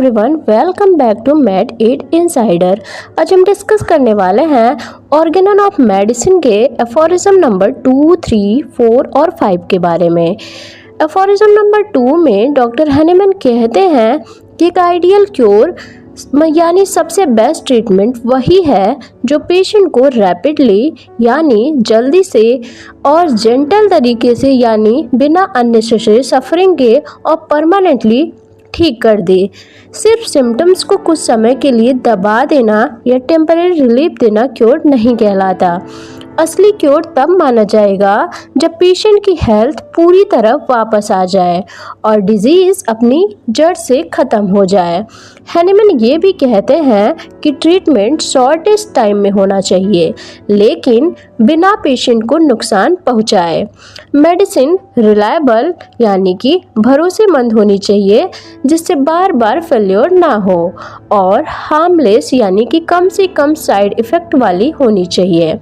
Everyone, welcome back to Med Ed Insider. आज हम discuss करने वाले हैं ऑर्गेनन ऑफ मेडिसिन के एफोरिज्म नंबर 2, 3, 4 और 5 के बारे में। एफोरिज्म नंबर 2 में डॉक्टर हनीमैन कहते हैं कि एक आइडियल क्योर यानी सबसे बेस्ट ट्रीटमेंट वही है जो पेशेंट को रैपिडली यानी जल्दी से और जेंटल तरीके से यानी बिना अननेसेसरी सफरिंग के और परमानेंटली ठीक कर दे। सिर्फ सिम्टम्स को कुछ समय के लिए दबा देना या टेम्परेरी रिलीफ देना क्योर नहीं कहलाता। असली क्योर तब माना जाएगा जब पेशेंट की हेल्थ पूरी तरह वापस आ जाए और डिजीज़ अपनी जड़ से ख़त्म हो जाए। हनीमैन ये भी कहते हैं कि ट्रीटमेंट शॉर्टेस्ट टाइम में होना चाहिए लेकिन बिना पेशेंट को नुकसान पहुंचाए। मेडिसिन रिलायबल यानी कि भरोसेमंद होनी चाहिए जिससे बार बार फेल्योर ना हो और हार्मलेस यानी कि कम से कम साइड इफ़ेक्ट वाली होनी चाहिए।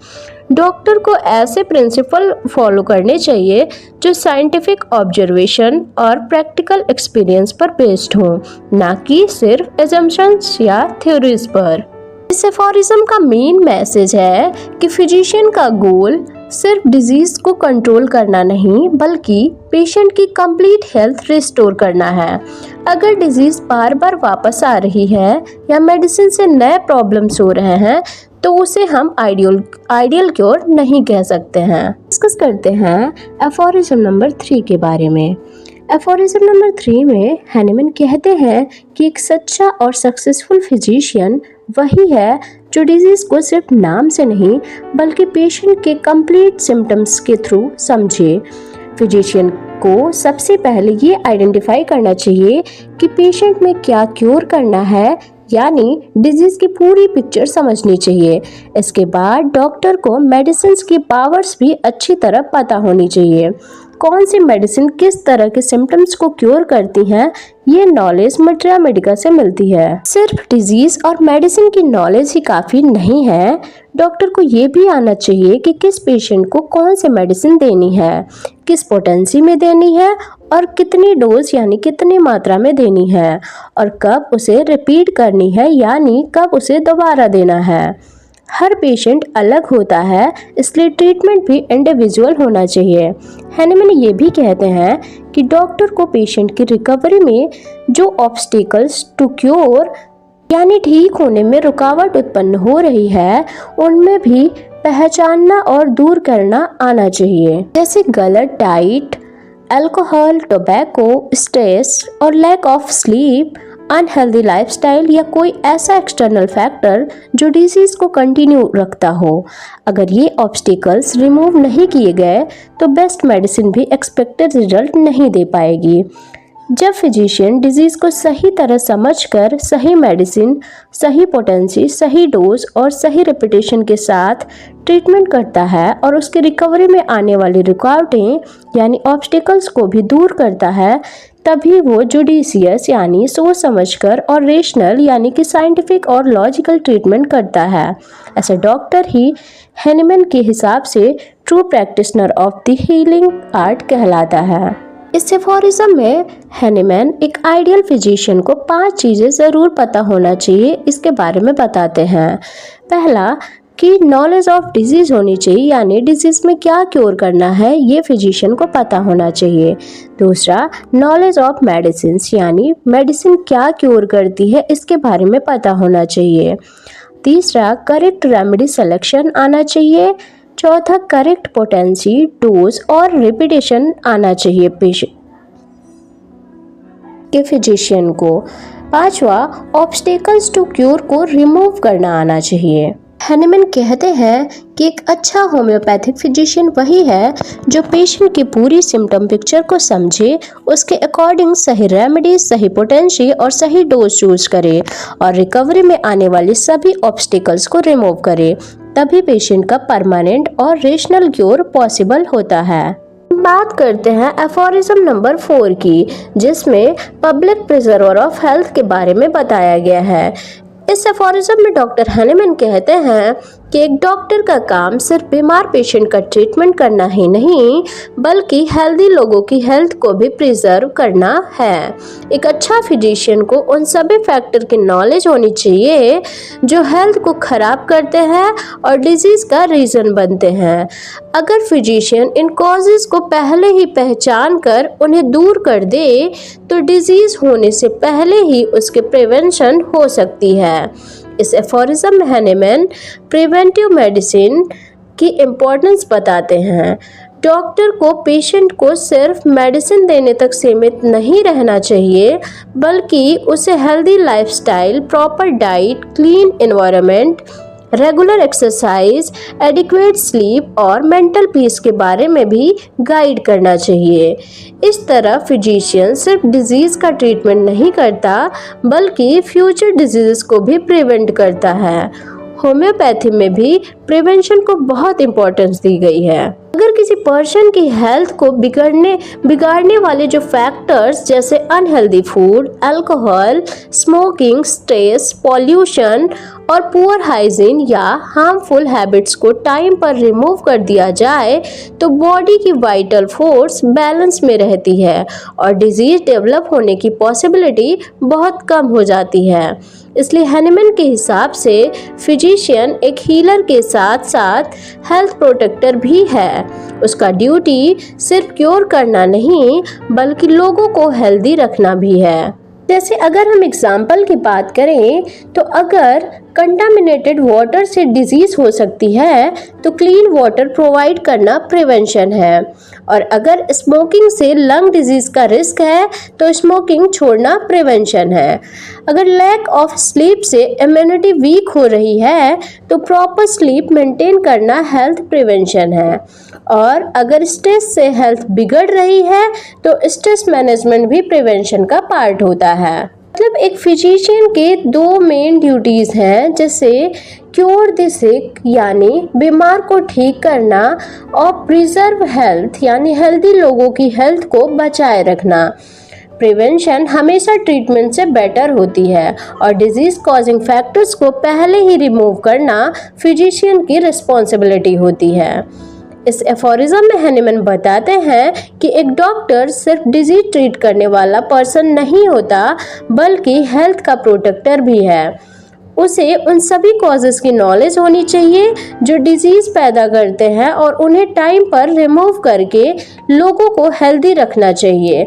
डॉक्टर को ऐसे प्रिंसिपल फॉलो करने चाहिए जो साइंटिफिक ऑब्जर्वेशन और प्रैक्टिकल एक्सपीरियंस पर बेस्ड हो, ना कि सिर्फ एजम्पशंस या थ्योरीज पर। इस एफोरिज्म का मेन मैसेज है कि फिजिशियन का गोल सिर्फ डिजीज को कंट्रोल करना नहीं बल्कि पेशेंट की कंप्लीट हेल्थ रिस्टोर करना है। अगर डिजीज बार बार वापस आ रही है या मेडिसिन से नए प्रॉब्लम्स हो रहे हैं तो उसे हम आइडियल क्योर नहीं कह सकते हैं। डिस्कस करते हैं एफोरिज्म नंबर 3 के बारे में। एफोरिज्म नंबर 3 में हनीमैन कहते हैं कि एक सच्चा और सक्सेसफुल फिजिशियन वही है जो डिजीज़ को सिर्फ नाम से नहीं बल्कि पेशेंट के कंप्लीट सिम्टम्स के थ्रू समझे। फिजिशियन को सबसे पहले ये आइडेंटिफाई करना चाहिए कि पेशेंट में क्या क्योर करना है यानी डिजीज की पूरी पिक्चर समझनी चाहिए। इसके बाद डॉक्टर को मेडिसिन की पावर्स भी अच्छी तरह पता होनी चाहिए। कौन सी मेडिसिन किस तरह के सिम्टम्स को क्योर करती हैं ये नॉलेज मटेरिया मेडिका से मिलती है। सिर्फ डिजीज और मेडिसिन की नॉलेज ही काफ़ी नहीं है, डॉक्टर को ये भी आना चाहिए कि किस पेशेंट को कौन सी मेडिसिन देनी है, किस पोटेंसी में देनी है और कितनी डोज यानी कितनी मात्रा में देनी है और कब उसे रिपीट करनी है यानी कब उसे दोबारा देना है। हर पेशेंट अलग होता है इसलिए ट्रीटमेंट भी इंडिविजुअल होना चाहिए। हनीमैन ये भी कहते हैं कि डॉक्टर को पेशेंट की रिकवरी में जो ऑब्स्टिकल्स टू क्योर यानी ठीक होने में रुकावट उत्पन्न हो रही है उनमें भी पहचानना और दूर करना आना चाहिए, जैसे गलत डाइट, अल्कोहल, टोबैको, स्ट्रेस और lack of sleep, unhealthy lifestyle या कोई ऐसा एक्सटर्नल फैक्टर जो डिजीज को कंटिन्यू रखता हो। अगर ये ऑब्स्टिकल्स रिमूव नहीं किए गए तो बेस्ट मेडिसिन भी एक्सपेक्टेड रिजल्ट नहीं दे पाएगी। जब फिजिशियन डिजीज को सही तरह समझकर सही मेडिसिन, सही पोटेंसी, सही डोज और सही रेपिटेशन के साथ ट्रीटमेंट करता है और उसकी रिकवरी में आने वाली रुकावटें यानी ऑब्स्टिकल्स को भी दूर करता है, तभी वो जुडिशियस यानी सोच समझकर और रेशनल यानी कि साइंटिफिक और लॉजिकल ट्रीटमेंट करता है। ऐसे डॉक्टर ही हनीमैन के हिसाब से true practitioner of the healing art कहलाता है। इस एफोरिज्म में हनीमैन एक आइडियल फिजिशियन को 5 चीज़ें ज़रूर पता होना चाहिए इसके बारे में बताते हैं। पहला कि नॉलेज ऑफ डिजीज़ होनी चाहिए यानी डिजीज़ में क्या क्योर करना है ये फिजिशियन को पता होना चाहिए। दूसरा, नॉलेज ऑफ मेडिसिन यानी मेडिसिन क्या क्योर करती है इसके बारे में पता होना चाहिए। तीसरा, करेक्ट रेमेडी सिलेक्शन आना चाहिए। चौथा, करेक्ट पोटेंसी, डोज और रिपीटेशन आना चाहिए पेशेंट के फिजिशियन को। पांचवा, ऑब्स्टेकल्स टू क्योर को रिमूव करना आना चाहिए। हनीमैन कहते हैं कि एक अच्छा होम्योपैथिक फिजिशियन वही है जो पेशेंट की पूरी सिम्टम पिक्चर को समझे, उसके अकॉर्डिंग सही रेमेडी, सही पोटेंसी और सही डोज चूज करे और रिकवरी में आने वाले सभी ऑब्स्टिकल्स को रिमूव करे, तभी पेशेंट का परमानेंट और रेशनल क्योर पॉसिबल होता है। बात करते हैं एफोरिज्म नंबर 4 की, जिसमें पब्लिक प्रिजर्वर ऑफ हेल्थ के बारे में बताया गया है। इस एफोरिज्म में डॉक्टर हनीमैन कहते हैं कि एक डॉक्टर का काम सिर्फ बीमार पेशेंट का ट्रीटमेंट करना ही नहीं बल्कि हेल्दी लोगों की हेल्थ को भी प्रिजर्व करना है। एक अच्छा फिजिशियन को उन सभी फैक्टर की नॉलेज होनी चाहिए जो हेल्थ को खराब करते हैं और डिजीज का रीजन बनते हैं। अगर फिजिशियन इन कॉजेज को पहले ही पहचान कर उन्हें दूर कर दे तो डिजीज होने से पहले ही उसके प्रिवेंशन हो सकती है। इस एफोरिज्म में हैनीमैन प्रिवेंटिव मेडिसिन की इम्पोर्टेंस बताते हैं। डॉक्टर को पेशेंट को सिर्फ मेडिसिन देने तक सीमित नहीं रहना चाहिए बल्कि उसे healthy lifestyle, proper diet, clean environment, regular exercise, adequate sleep और मेंटल पीस के बारे में भी गाइड करना चाहिए। इस तरह फिजिशियन सिर्फ डिजीज का ट्रीटमेंट नहीं करता बल्कि फ्यूचर डिजीज को भी प्रिवेंट करता है। होम्योपैथी में भी प्रिवेंशन को बहुत इंपॉर्टेंस दी गई है। अगर किसी पर्सन की हेल्थ को बिगाड़ने वाले जो फैक्टर्स जैसे unhealthy food, alcohol, smoking, stress, pollution और पुअर हाइजीन या हार्मफुल हैबिट्स को टाइम पर रिमूव कर दिया जाए तो बॉडी की वाइटल फोर्स बैलेंस में रहती है और डिजीज डेवलप होने की पॉसिबिलिटी बहुत कम हो जाती है। इसलिए हैनीमैन के हिसाब से फिजिशियन एक हीलर के साथ साथ हेल्थ प्रोटेक्टर भी है। उसका ड्यूटी सिर्फ क्योर करना नहीं बल्कि लोगों को हेल्दी रखना भी है। जैसे अगर हम एग्जाम्पल की बात करें तो अगर कंटामिनेटेड वाटर से डिजीज हो सकती है तो क्लीन वाटर प्रोवाइड करना प्रिवेंशन है, और अगर स्मोकिंग से लंग डिजीज का रिस्क है तो स्मोकिंग छोड़ना प्रिवेंशन है। अगर लैक ऑफ स्लीप से इम्यूनिटी वीक हो रही है तो प्रॉपर स्लीप मेंटेन करना हेल्थ प्रिवेंशन है, और अगर स्ट्रेस से हेल्थ बिगड़ रही है तो स्ट्रेस मैनेजमेंट भी प्रिवेंशन का पार्ट होता है। मतलब एक फिजिशियन के दो मेन ड्यूटीज हैं, जैसे क्योर द सिक यानी बीमार को ठीक करना और प्रिजर्व हेल्थ यानी हेल्दी लोगों की हेल्थ को बचाए रखना। प्रिवेंशन हमेशा ट्रीटमेंट से बेटर होती है और डिजीज कॉजिंग फैक्टर्स को पहले ही रिमूव करना फिजिशियन की रिस्पॉन्सिबिलिटी होती है। इस एफोरिज्म में हैनीमैन बताते हैं कि एक डॉक्टर सिर्फ डिजीज ट्रीट करने वाला पर्सन नहीं होता बल्कि हेल्थ का प्रोटेक्टर भी है। उसे उन सभी कॉजेज की नॉलेज होनी चाहिए जो डिजीज पैदा करते हैं और उन्हें टाइम पर रिमूव करके लोगों को हेल्दी रखना चाहिए।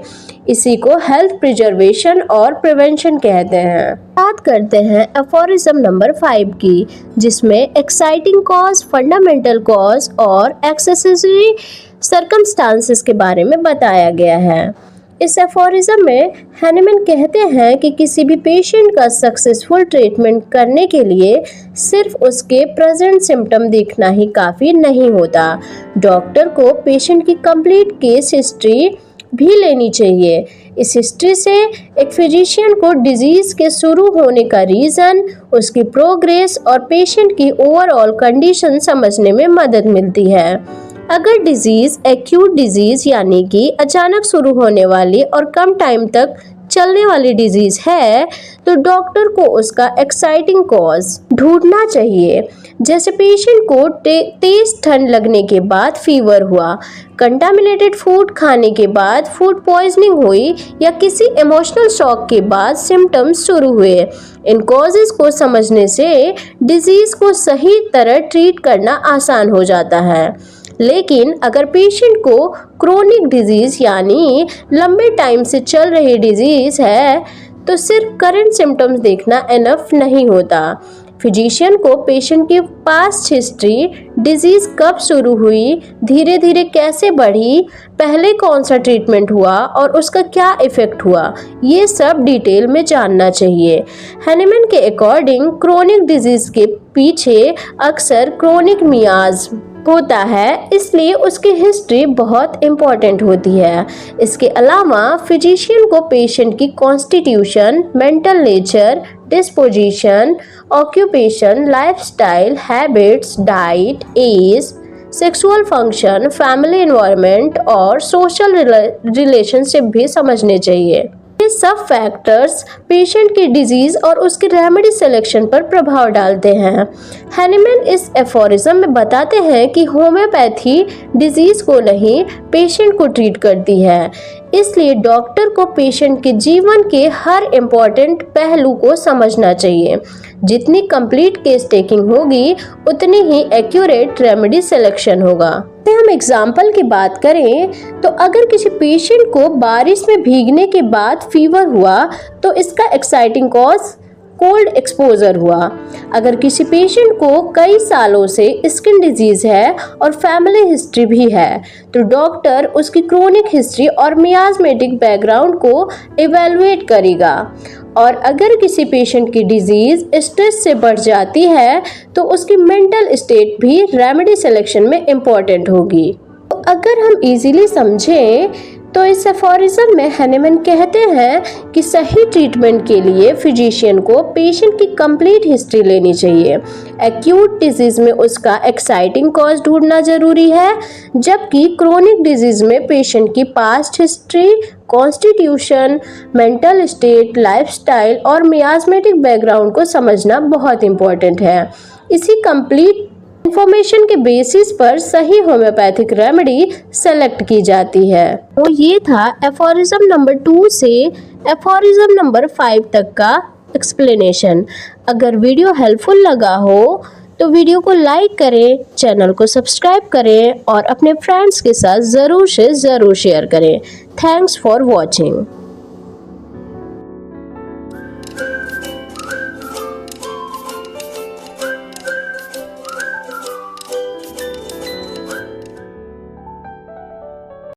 इसी को हेल्थ प्रिजर्वेशन और प्रिवेंशन कहते हैं। बात करते हैं एफोरिज्म नंबर 5 की, जिसमें एक्साइटिंग कॉज, फंडामेंटल कॉज और एक्सेसरी सर्कमस्टांसेस के बारे में बताया गया है। इस एफोरिज्म में हैनीमैन कहते हैं कि किसी भी पेशेंट का सक्सेसफुल ट्रीटमेंट करने के लिए सिर्फ उसके प्रेजेंट सिम्टम देखना ही काफ़ी नहीं होता। डॉक्टर को पेशेंट की कंप्लीट केस हिस्ट्री भी लेनी चाहिए। इस हिस्ट्री से एक फिजिशियन को डिजीज के शुरू होने का रीज़न, उसकी प्रोग्रेस और पेशेंट की ओवरऑल कंडीशन समझने में मदद मिलती है। अगर डिजीज एक्यूट डिजीज यानी कि अचानक शुरू होने वाली और कम टाइम तक चलने वाली डिजीज है तो डॉक्टर को उसका एक्साइटिंग कॉज ढूंढना चाहिए। जैसे पेशेंट को तेज ठंड लगने के बाद फीवर हुआ, कंटामिनेटेड फूड खाने के बाद फूड पॉइजनिंग हुई या किसी इमोशनल शॉक के बाद सिम्टम्स शुरू हुए। इन कॉजेज को समझने से डिजीज को सही तरह ट्रीट करना आसान हो जाता है। लेकिन अगर पेशेंट को क्रोनिक डिजीज यानी लंबे टाइम से चल रही डिजीज है तो सिर्फ करंट सिम्टम्स देखना इनफ नहीं होता। फिजिशियन को पेशेंट की पास्ट हिस्ट्री, डिजीज कब शुरू हुई, धीरे धीरे कैसे बढ़ी, पहले कौन सा ट्रीटमेंट हुआ और उसका क्या इफेक्ट हुआ, ये सब डिटेल में जानना चाहिए। हैनीमैन के अकॉर्डिंग क्रोनिक डिजीज के पीछे अक्सर क्रोनिक मियाज होता है, इसलिए उसकी हिस्ट्री बहुत इम्पॉर्टेंट होती है। इसके अलावा फिजिशियन को पेशेंट की constitution, mental nature, disposition, occupation, lifestyle, habits, diet, age, sexual function, family environment और सोशल रिलेशनशिप भी समझने चाहिए। ये सब फैक्टर्स पेशेंट की डिजीज और उसकी रेमेडी सिलेक्शन पर प्रभाव डालते हैं। हैनीमैन इस एफोरिज्म में बताते हैं कि होम्योपैथी डिजीज को नहीं, पेशेंट को ट्रीट करती है। इसलिए डॉक्टर को पेशेंट के जीवन के हर इम्पोर्टेंट पहलू को समझना चाहिए। जितनी कंप्लीट केस टेकिंग होगी, उतनी ही एक्यूरेट रेमेडी सिलेक्शन होगा। हम एग्जाम्पल की बात करें तो अगर किसी पेशेंट को बारिश में भीगने के बाद फीवर हुआ तो इसका एक्साइटिंग कॉज कोल्ड एक्सपोजर हुआ। अगर किसी पेशेंट को कई सालों से स्किन डिजीज है और फैमिली हिस्ट्री भी है तो डॉक्टर उसकी क्रोनिक हिस्ट्री और मियास्मेटिक बैकग्राउंड को इवेलुएट करेगा। और अगर किसी पेशेंट की डिजीज स्ट्रेस से बढ़ जाती है तो उसकी मेंटल स्टेट भी रेमेडी सिलेक्शन में इम्पॉर्टेंट होगी। तो अगर हम इजीली समझें तो इस एफोरिज्म में हैनीमैन कहते हैं कि सही ट्रीटमेंट के लिए फिजिशियन को पेशेंट की कंप्लीट हिस्ट्री लेनी चाहिए। एक्यूट डिजीज में उसका एक्साइटिंग कॉज ढूंढना जरूरी है, जबकि क्रोनिक डिजीज में पेशेंट की past history, constitution, mental state, lifestyle और मियास्मेटिक बैकग्राउंड को समझना बहुत इंपॉर्टेंट है। इसी कंप्लीट इंफॉर्मेशन के बेसिस पर सही होम्योपैथिक रेमेडी सेलेक्ट की जाती है। तो ये था एफोरिज्म नंबर 2 से एफोरिज्म नंबर 5 तक का एक्सप्लेनेशन। अगर वीडियो हेल्पफुल लगा हो तो वीडियो को लाइक करें, चैनल को सब्सक्राइब करें और अपने फ्रेंड्स के साथ ज़रूर से ज़रूर शेयर करें। Thanks for watching.